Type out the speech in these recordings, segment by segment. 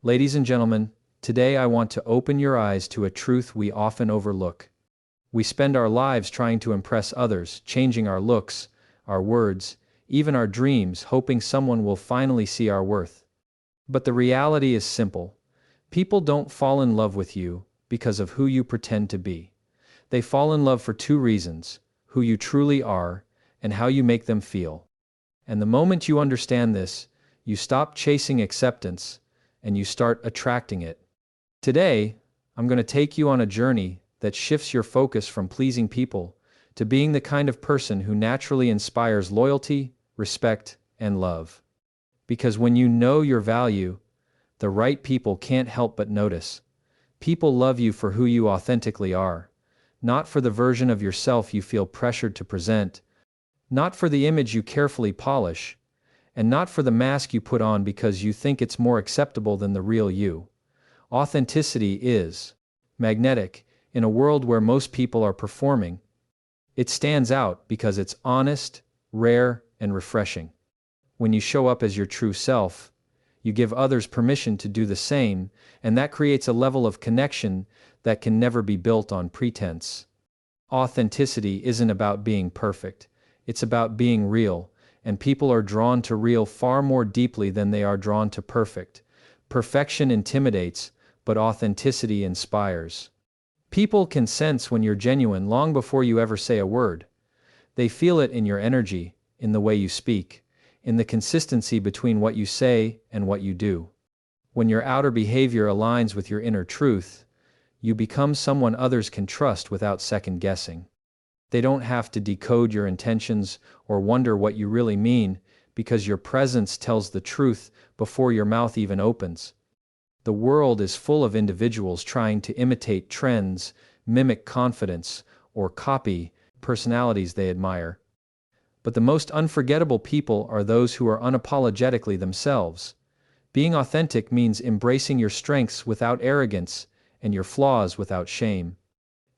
Ladies and gentlemen, today I want to open your eyes to a truth we often overlook. We spend our lives trying to impress others, changing our looks, our words, even our dreams, hoping someone will finally see our worth. But the reality is simple. People don't fall in love with you because of who you pretend to be. They fall in love for two reasons: who you truly are and how you make them feel. And the moment you understand this, you stop chasing acceptance and you start attracting it. Today, I'm going to take you on a journey that shifts your focus from pleasing people to being the kind of person who naturally inspires loyalty, respect, and love. Because when you know your value, the right people can't help but notice. People love you for who you authentically are, not for the version of yourself you feel pressured to present, not for the image you carefully polish, and not for the mask you put on because you think it's more acceptable than the real you. Authenticity is magnetic in a world where most people are performing. It stands out because it's honest, rare, and refreshing. When you show up as your true self, you give others permission to do the same, and that creates a level of connection that can never be built on pretense. Authenticity isn't about being perfect. It's about being real, and people are drawn to real far more deeply than they are drawn to perfect. Perfection intimidates, but authenticity inspires. People can sense when you're genuine long before you ever say a word. They feel it in your energy, in the way you speak, in the consistency between what you say and what you do. When your outer behavior aligns with your inner truth, you become someone others can trust without second guessing. They don't have to decode your intentions or wonder what you really mean, because your presence tells the truth before your mouth even opens. The world is full of individuals trying to imitate trends, mimic confidence, or copy personalities they admire. But the most unforgettable people are those who are unapologetically themselves. Being authentic means embracing your strengths without arrogance and your flaws without shame.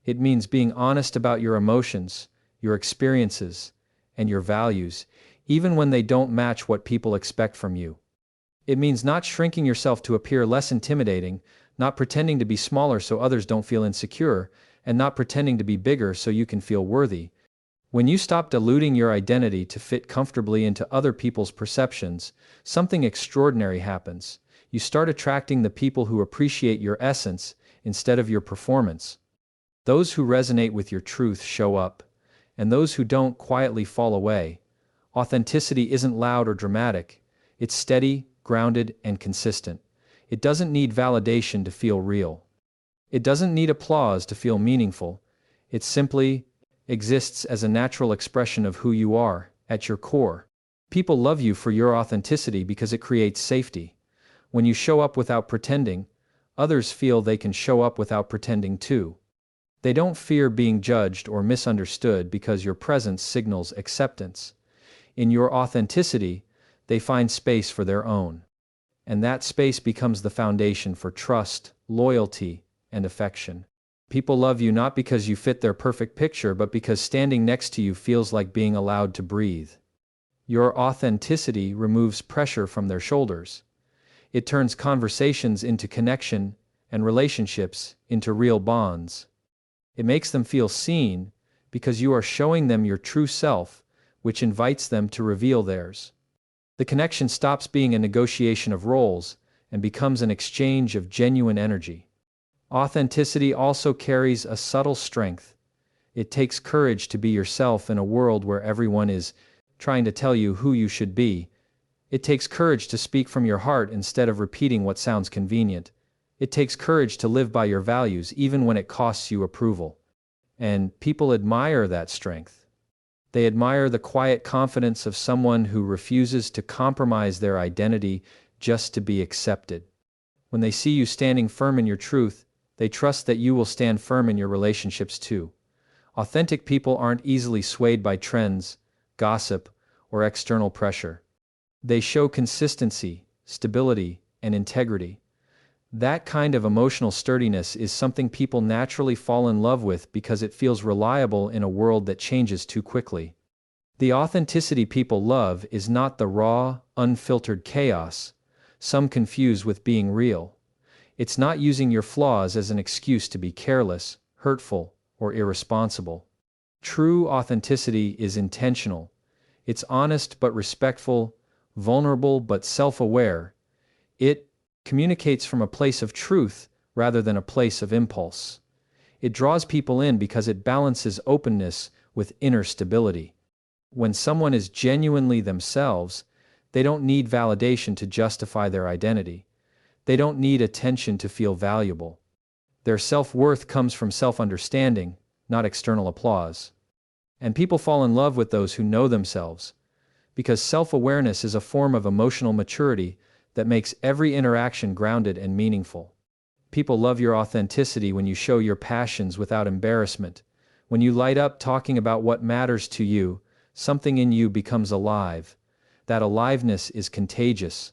It means being honest about your emotions, your experiences, and your values, even when they don't match what people expect from you. It means not shrinking yourself to appear less intimidating, not pretending to be smaller so others don't feel insecure, and not pretending to be bigger so you can feel worthy. When you stop diluting your identity to fit comfortably into other people's perceptions, something extraordinary happens. You start attracting the people who appreciate your essence instead of your performance. Those who resonate with your truth show up, and those who don't quietly fall away. Authenticity isn't loud or dramatic. It's steady, grounded, and consistent. It doesn't need validation to feel real. It doesn't need applause to feel meaningful. It simply exists as a natural expression of who you are, at your core. People love you for your authenticity because it creates safety. When you show up without pretending, others feel they can show up without pretending too. They don't fear being judged or misunderstood because your presence signals acceptance. In your authenticity, they find space for their own. And that space becomes the foundation for trust, loyalty, and affection. People love you not because you fit their perfect picture, but because standing next to you feels like being allowed to breathe. Your authenticity removes pressure from their shoulders. It turns conversations into connection and relationships into real bonds. It makes them feel seen because you are showing them your true self, which invites them to reveal theirs. The connection stops being a negotiation of roles and becomes an exchange of genuine energy. Authenticity also carries a subtle strength. It takes courage to be yourself in a world where everyone is trying to tell you who you should be. It takes courage to speak from your heart instead of repeating what sounds convenient. It takes courage to live by your values even when it costs you approval. And people admire that strength. They admire the quiet confidence of someone who refuses to compromise their identity just to be accepted. When they see you standing firm in your truth, they trust that you will stand firm in your relationships too. Authentic people aren't easily swayed by trends, gossip, or external pressure. They show consistency, stability, and integrity. That kind of emotional sturdiness is something people naturally fall in love with because it feels reliable in a world that changes too quickly. The authenticity people love is not the raw, unfiltered chaos some confuse with being real. It's not using your flaws as an excuse to be careless, hurtful, or irresponsible. True authenticity is intentional. It's honest but respectful, vulnerable but self-aware. It communicates from a place of truth rather than a place of impulse. It draws people in because it balances openness with inner stability. When someone is genuinely themselves, they don't need validation to justify their identity. They don't need attention to feel valuable. Their self-worth comes from self-understanding, not external applause. And people fall in love with those who know themselves, because self-awareness is a form of emotional maturity that makes every interaction grounded and meaningful. People love your authenticity when you show your passions without embarrassment. When you light up talking about what matters to you, something in you becomes alive. That aliveness is contagious.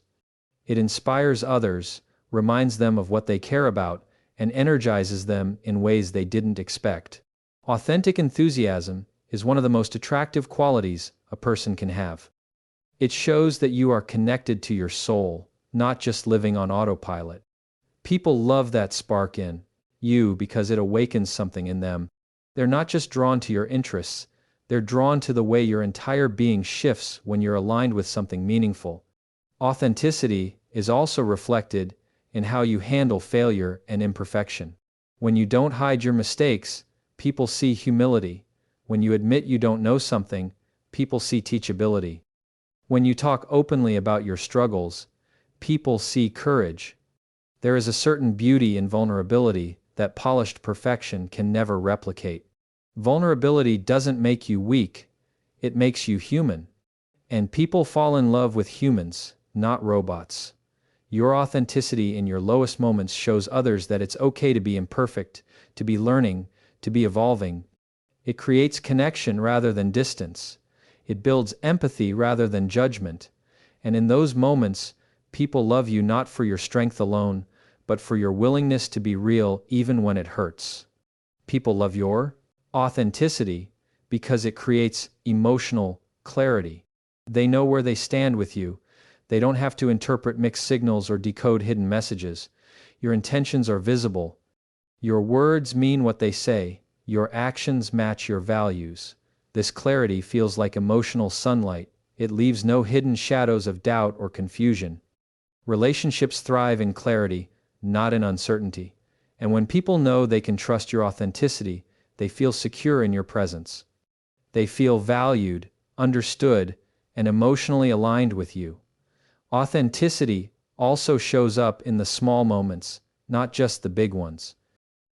It inspires others, reminds them of what they care about, and energizes them in ways they didn't expect. Authentic enthusiasm is one of the most attractive qualities a person can have. It shows that you are connected to your soul, not just living on autopilot. People love that spark in you because it awakens something in them. They're not just drawn to your interests, they're drawn to the way your entire being shifts when you're aligned with something meaningful. Authenticity is also reflected in how you handle failure and imperfection. When you don't hide your mistakes, people see humility. When you admit you don't know something, people see teachability. When you talk openly about your struggles, people see courage. There is a certain beauty in vulnerability that polished perfection can never replicate. Vulnerability doesn't make you weak, it makes you human. And people fall in love with humans, not robots. Your authenticity in your lowest moments shows others that it's okay to be imperfect, to be learning, to be evolving. It creates connection rather than distance. It builds empathy rather than judgment. And in those moments, people love you not for your strength alone, but for your willingness to be real even when it hurts. People love your authenticity because it creates emotional clarity. They know where they stand with you. They don't have to interpret mixed signals or decode hidden messages. Your intentions are visible. Your words mean what they say. Your actions match your values. This clarity feels like emotional sunlight. It leaves no hidden shadows of doubt or confusion. Relationships thrive in clarity, not in uncertainty. And when people know they can trust your authenticity, they feel secure in your presence. They feel valued, understood, and emotionally aligned with you. Authenticity also shows up in the small moments, not just the big ones.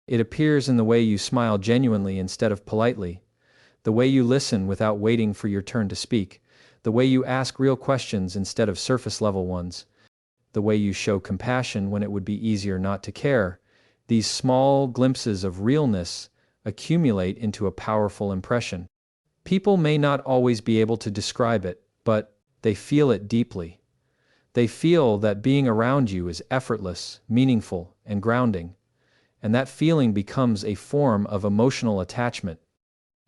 It appears in the way you smile genuinely instead of politely, the way you listen without waiting for your turn to speak, the way you ask real questions instead of surface-level ones, the way you show compassion when it would be easier not to care. These small glimpses of realness accumulate into a powerful impression. People may not always be able to describe it, but they feel it deeply. They feel that being around you is effortless, meaningful, and grounding, and that feeling becomes a form of emotional attachment.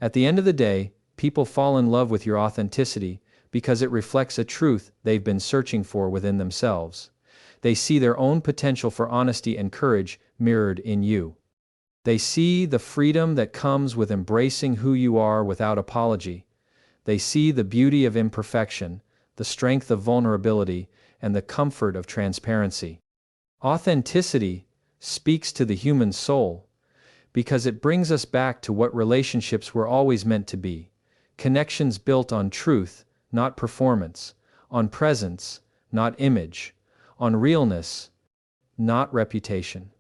At the end of the day, people fall in love with your authenticity because it reflects a truth they've been searching for within themselves. They see their own potential for honesty and courage mirrored in you. They see the freedom that comes with embracing who you are without apology. They see the beauty of imperfection, the strength of vulnerability, and the comfort of transparency. Authenticity speaks to the human soul because it brings us back to what relationships were always meant to be. Connections built on truth, not performance, on presence, not image, on realness, not reputation.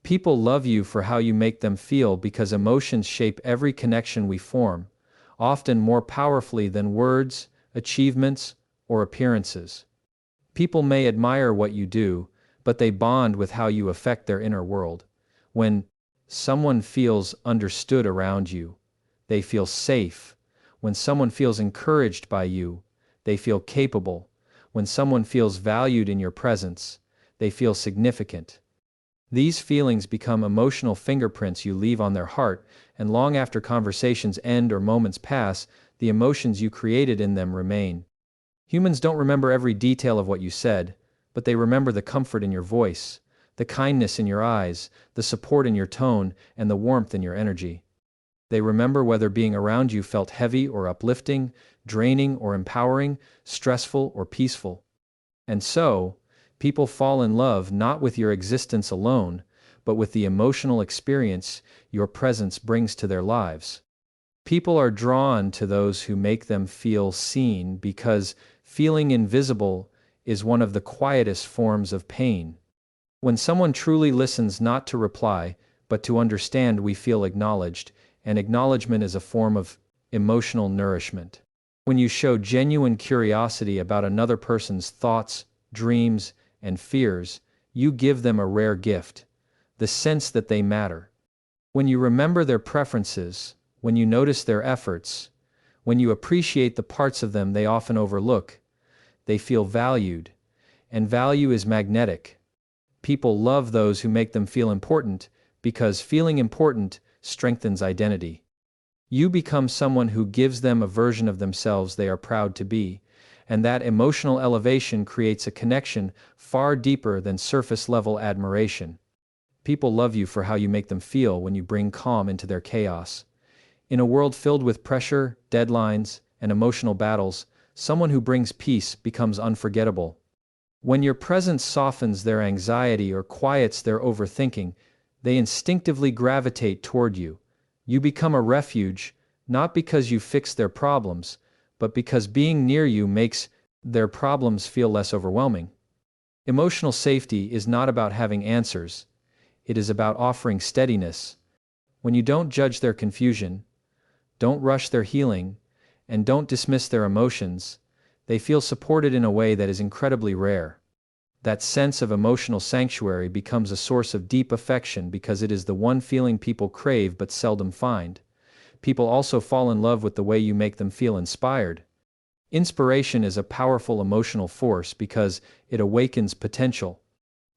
People love you for how you make them feel because emotions shape every connection we form, often more powerfully than words, achievements, or appearances. People may admire what you do, but they bond with how you affect their inner world. When someone feels understood around you, they feel safe. When someone feels encouraged by you, they feel capable. When someone feels valued in your presence, they feel significant. These feelings become emotional fingerprints you leave on their heart, and long after conversations end or moments pass, the emotions you created in them remain. Humans don't remember every detail of what you said, but they remember the comfort in your voice, the kindness in your eyes, the support in your tone, and the warmth in your energy. They remember whether being around you felt heavy or uplifting, draining or empowering, stressful or peaceful. And so, people fall in love not with your existence alone, but with the emotional experience your presence brings to their lives. People are drawn to those who make them feel seen because feeling invisible is one of the quietest forms of pain. When someone truly listens not to reply, but to understand, we feel acknowledged, and acknowledgement is a form of emotional nourishment. When you show genuine curiosity about another person's thoughts, dreams, and fears, you give them a rare gift, the sense that they matter. When you remember their preferences, when you notice their efforts, when you appreciate the parts of them they often overlook, they feel valued, and value is magnetic. People love those who make them feel important because feeling important strengthens identity. You become someone who gives them a version of themselves they are proud to be, and that emotional elevation creates a connection far deeper than surface-level admiration. People love you for how you make them feel when you bring calm into their chaos. In a world filled with pressure, deadlines, and emotional battles, someone who brings peace becomes unforgettable. When your presence softens their anxiety or quiets their overthinking, they instinctively gravitate toward you. You become a refuge, not because you fix their problems, but because being near you makes their problems feel less overwhelming. Emotional safety is not about having answers. It is about offering steadiness. When you don't judge their confusion, don't rush their healing, and don't dismiss their emotions, they feel supported in a way that is incredibly rare. That sense of emotional sanctuary becomes a source of deep affection because it is the one feeling people crave but seldom find. People also fall in love with the way you make them feel inspired. Inspiration is a powerful emotional force because it awakens potential.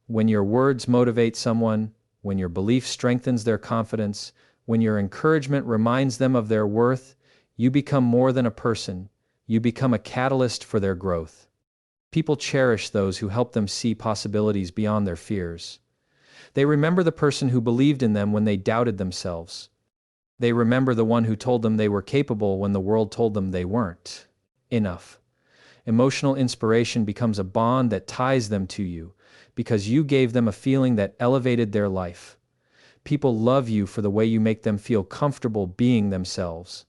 When your words motivate someone, when your belief strengthens their confidence, when your encouragement reminds them of their worth, you become more than a person. You become a catalyst for their growth. People cherish those who help them see possibilities beyond their fears. They remember the person who believed in them when they doubted themselves. They remember the one who told them they were capable when the world told them they weren't enough. Emotional inspiration becomes a bond that ties them to you because you gave them a feeling that elevated their life. People love you for the way you make them feel comfortable being themselves.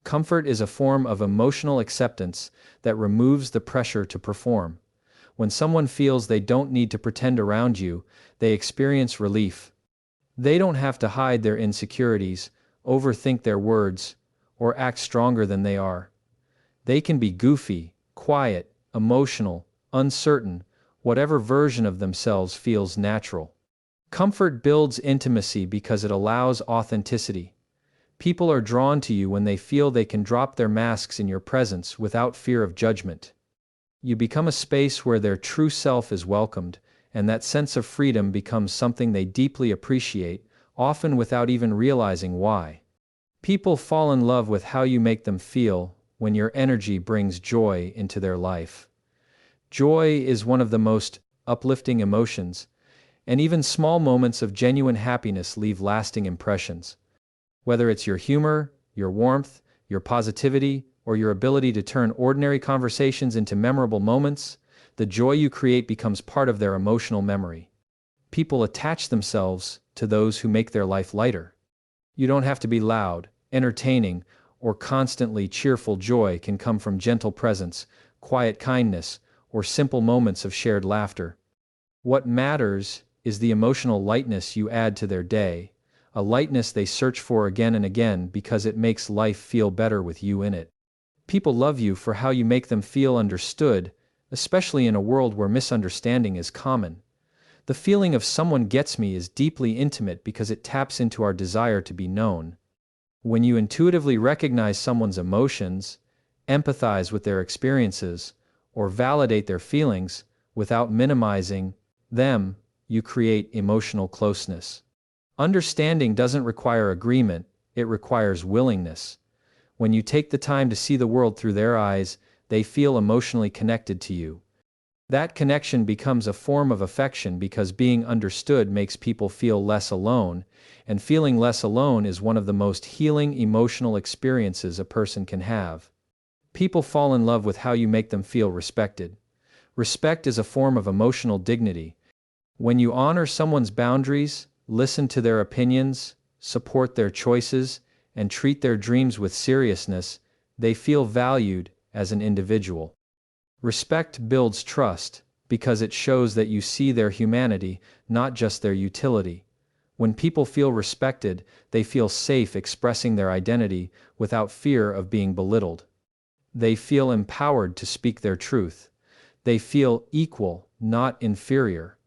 Comfort is a form of emotional acceptance that removes the pressure to perform. When someone feels they don't need to pretend around you, they experience relief. They don't have to hide their insecurities, overthink their words, or act stronger than they are. They can be goofy, quiet, emotional, uncertain, whatever version of themselves feels natural. Comfort builds intimacy because it allows authenticity. People are drawn to you when they feel they can drop their masks in your presence without fear of judgment. You become a space where their true self is welcomed, and that sense of freedom becomes something they deeply appreciate, often without even realizing why. People fall in love with how you make them feel when your energy brings joy into their life. Joy is one of the most uplifting emotions, and even small moments of genuine happiness leave lasting impressions. Whether it's your humor, your warmth, your positivity, or your ability to turn ordinary conversations into memorable moments, the joy you create becomes part of their emotional memory. People attach themselves to those who make their life lighter. You don't have to be loud, entertaining, or constantly cheerful. Joy can come from gentle presence, quiet kindness, or simple moments of shared laughter. What matters is the emotional lightness you add to their day, a lightness they search for again and again because it makes life feel better with you in it. People love you for how you make them feel understood, especially in a world where misunderstanding is common. The feeling of someone gets me is deeply intimate because it taps into our desire to be known. When you intuitively recognize someone's emotions, empathize with their experiences, or validate their feelings without minimizing them, you create emotional closeness. Understanding doesn't require agreement, it requires willingness. When you take the time to see the world through their eyes, they feel emotionally connected to you. That connection becomes a form of affection because being understood makes people feel less alone, and feeling less alone is one of the most healing emotional experiences a person can have. People fall in love with how you make them feel respected. Respect is a form of emotional dignity. When you honor someone's boundaries, listen to their opinions, support their choices, and treat their dreams with seriousness, they feel valued as an individual. Respect builds trust, because it shows that you see their humanity, not just their utility. When people feel respected, they feel safe expressing their identity without fear of being belittled. They feel empowered to speak their truth. They feel equal, not inferior.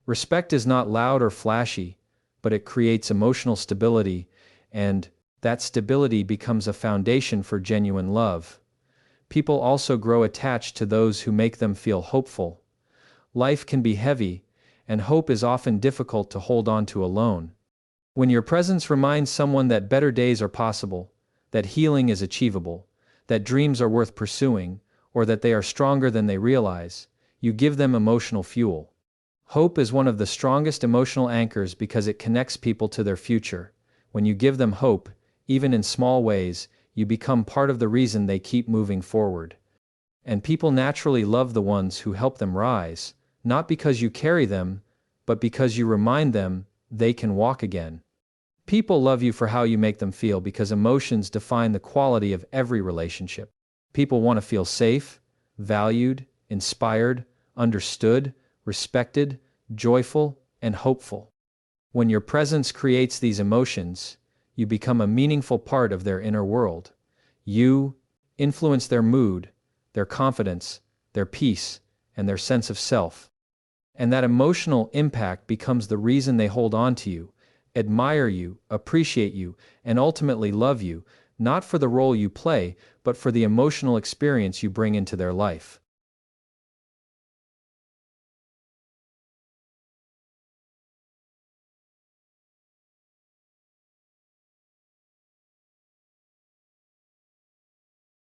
Respect is not loud or flashy, but it creates emotional stability, and that stability becomes a foundation for genuine love. People also grow attached to those who make them feel hopeful. Life can be heavy, and hope is often difficult to hold on to alone. When your presence reminds someone that better days are possible, that healing is achievable, that dreams are worth pursuing, or that they are stronger than they realize, you give them emotional fuel. Hope is one of the strongest emotional anchors because it connects people to their future. When you give them hope, even in small ways, you become part of the reason they keep moving forward. And people naturally love the ones who help them rise, not because you carry them, but because you remind them they can walk again. People love you for how you make them feel because emotions define the quality of every relationship. People want to feel safe, valued, inspired, understood, respected, joyful, and hopeful. When your presence creates these emotions, you become a meaningful part of their inner world. You influence their mood, their confidence, their peace, and their sense of self. And that emotional impact becomes the reason they hold on to you, admire you, appreciate you, and ultimately love you, not for the role you play, but for the emotional experience you bring into their life.